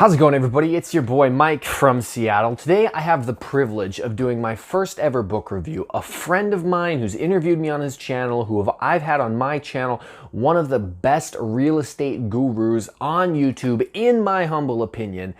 How's it going, everybody? It's your boy Mike from Seattle. Today I have the privilege of doing my first ever book review. A friend of mine who's interviewed me on his channel, I've had on my channel, one of the best real estate gurus on YouTube, in my humble opinion,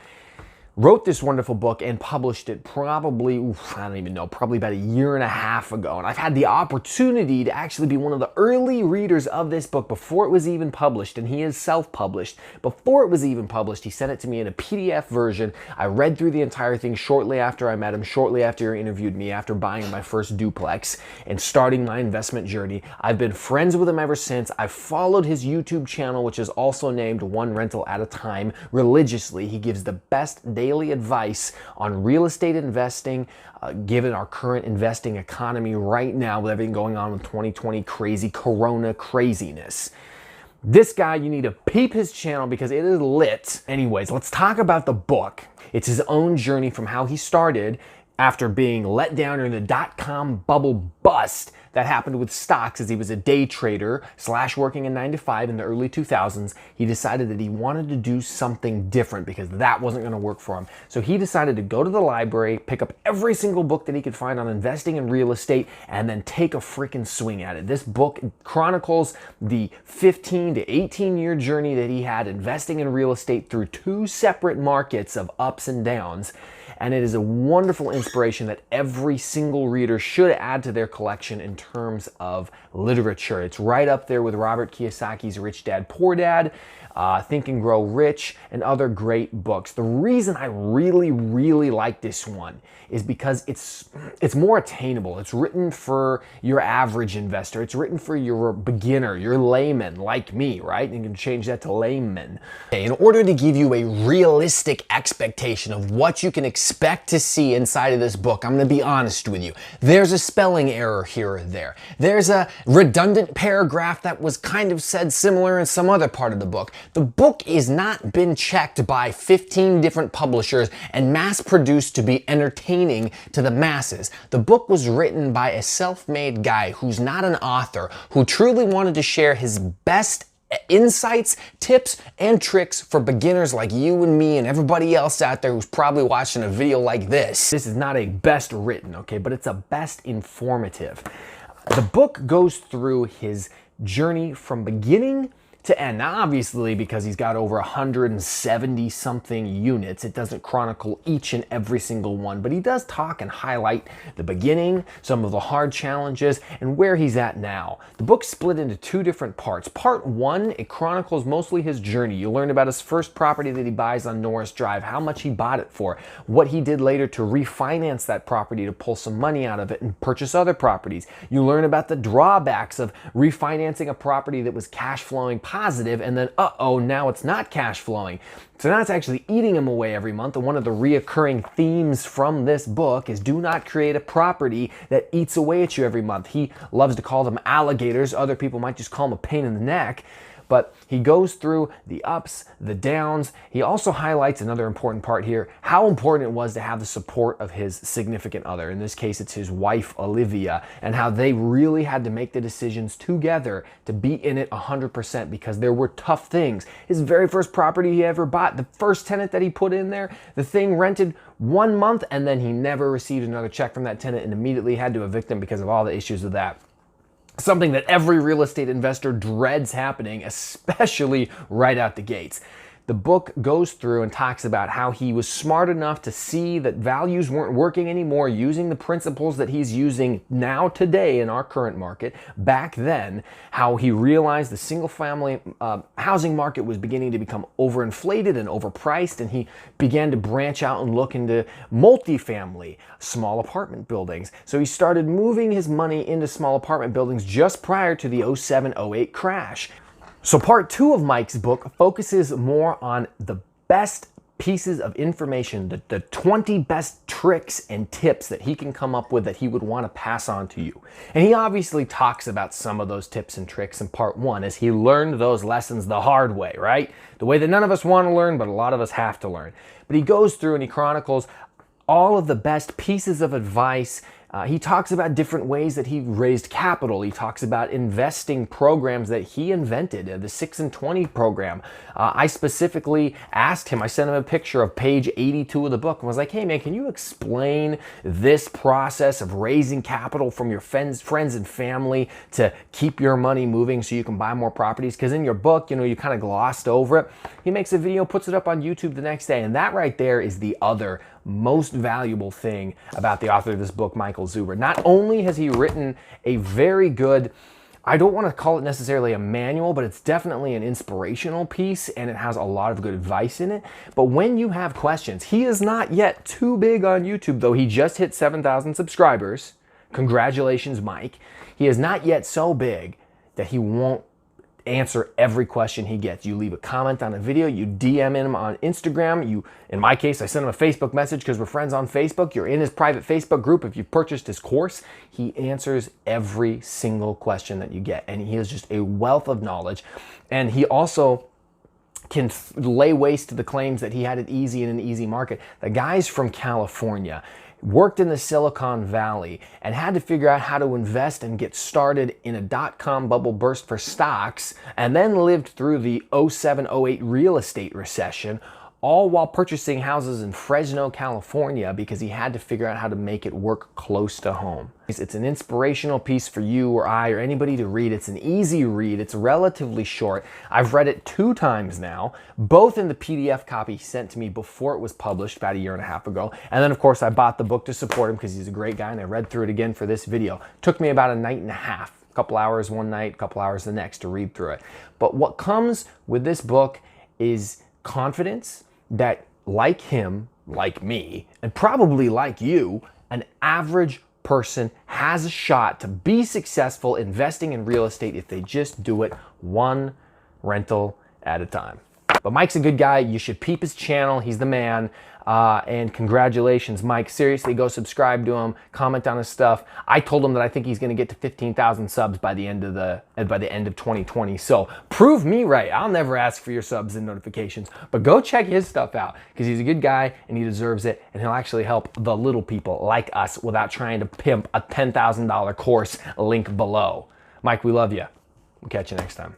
wrote this wonderful book and published it probably, I don't even know, probably about a year and a half ago. And I've had the opportunity to actually be one of the early readers of this book before it was even published, and he is self-published. Before it was even published, he sent it to me in a PDF version. I read through the entire thing shortly after I met him, shortly after he interviewed me, after buying my first duplex and starting my investment journey. I've been friends with him ever since. I've followed his YouTube channel, which is also named One Rental at a Time, religiously. He gives the best daily advice on real estate investing, given our current investing economy right now with everything going on with 2020 crazy corona craziness. This guy, you need to peep his channel because it is lit. Anyways, let's talk about the book. It's his own journey from how he started after being let down during the dot-com bubble bust that happened with stocks as he was a day trader / working a 9-to-5 in the early 2000s. He decided that he wanted to do something different because that wasn't going to work for him. So he decided to go to the library, pick up every single book that he could find on investing in real estate, and then take a freaking swing at it. This book chronicles the 15 to 18-year journey that he had investing in real estate through two separate markets of ups and downs. And it is a wonderful inspiration that every single reader should add to their collection in terms of literature. It's right up there with Robert Kiyosaki's Rich Dad, Poor Dad, Think and Grow Rich, and other great books. The reason I really like this one is because it's more attainable. It's written for your average investor. It's written for your beginner, your layman, like me, right? You can change that to layman. Okay, in order to give you a realistic expectation of what you can expect to see inside of this book, I'm gonna be honest with you. There's a spelling error here or there. There's a redundant paragraph that was kind of said similar in some other part of the book. The book is not been checked by 15 different publishers and mass-produced to be entertaining to the masses. The book was written by a self-made guy who's not an author, who truly wanted to share his best insights, tips, and tricks for beginners like you and me and everybody else out there who's probably watching a video like this. This is not a best written, okay, but it's a best informative. The book goes through his journey from beginning to end. Now, obviously, because he's got over 170 something units, it doesn't chronicle each and every single one, but he does talk and highlight the beginning, some of the hard challenges, and where he's at now. The book's split into two different parts. Part one, it chronicles mostly his journey. You learn about his first property that he buys on Norris Drive, how much he bought it for, what he did later to refinance that property to pull some money out of it and purchase other properties. You learn about the drawbacks of refinancing a property that was cash flowing positive, and then now it's not cash flowing. So now it's actually eating him away every month. And one of the reoccurring themes from this book is do not create a property that eats away at you every month. He loves to call them alligators. Other people might just call them a pain in the neck. But he goes through the ups, the downs. He also highlights another important part here, how important it was to have the support of his significant other. In this case, it's his wife, Olivia, and how they really had to make the decisions together to be in it 100% because there were tough things. His very first property he ever bought, the first tenant that he put in there, the thing rented 1 month and then he never received another check from that tenant and immediately had to evict him because of all the issues with that. Something that every real estate investor dreads happening, especially right out the gates. The book goes through and talks about how he was smart enough to see that values weren't working anymore, using the principles that he's using now today in our current market. Back then, how he realized the single-family housing market was beginning to become overinflated and overpriced, and he began to branch out and look into multifamily, small apartment buildings. So he started moving his money into small apartment buildings just prior to the 07-08 crash. So part two of Mike's book focuses more on the best pieces of information, the 20 best tricks and tips that he can come up with that he would want to pass on to you. And he obviously talks about some of those tips and tricks in part one as he learned those lessons the hard way, right? The way that none of us want to learn, but a lot of us have to learn. But he goes through and he chronicles all of the best pieces of advice He talks about different ways that he raised capital. He talks about investing programs that he invented, the 6 and 20 program. I specifically asked him, I sent him a picture of page 82 of the book and was like, hey man, can you explain this process of raising capital from your friends and family to keep your money moving so you can buy more properties? Because in your book, you kind of glossed over it. He makes a video, puts it up on YouTube the next day, and that right there is the other most valuable thing about the author of this book, Michael Zuber. Not only has he written a very good, I don't want to call it necessarily a manual, but it's definitely an inspirational piece and it has a lot of good advice in it. But when you have questions, he is not yet too big on YouTube, though he just hit 7,000 subscribers. Congratulations, Mike. He is not yet so big that he won't answer every question he gets. You leave a comment on a video, you DM him on Instagram, in my case, I send him a Facebook message because we're friends on Facebook. You're in his private Facebook group. If you've purchased his course, he answers every single question that you get. And he is just a wealth of knowledge. And he also can lay waste to the claims that he had it easy in an easy market. The guy's from California, worked in the Silicon Valley, and had to figure out how to invest and get started in a dot-com bubble burst for stocks, and then lived through the 07-08 real estate recession, all while purchasing houses in Fresno, California, because he had to figure out how to make it work close to home. It's an inspirational piece for you or I or anybody to read. It's an easy read. It's relatively short. I've read it 2 times now, both in the PDF copy he sent to me before it was published about 1.5 years ago. And then, of course, I bought the book to support him because he's a great guy, and I read through it again for this video. Took me about 1.5 nights. A couple hours one night, a couple hours the next to read through it. But what comes with this book is confidence that, like him, like me, and probably like you, an average person has a shot to be successful investing in real estate if they just do it one rental at a time. But Mike's a good guy. You should peep his channel. He's the man. And congratulations, Mike. Seriously, go subscribe to him. Comment on his stuff. I told him that I think he's going to get to 15,000 subs by the end of 2020. So prove me right. I'll never ask for your subs and notifications, but go check his stuff out because he's a good guy and he deserves it. And he'll actually help the little people like us without trying to pimp a $10,000 course. Link below. Mike, we love you. We'll catch you next time.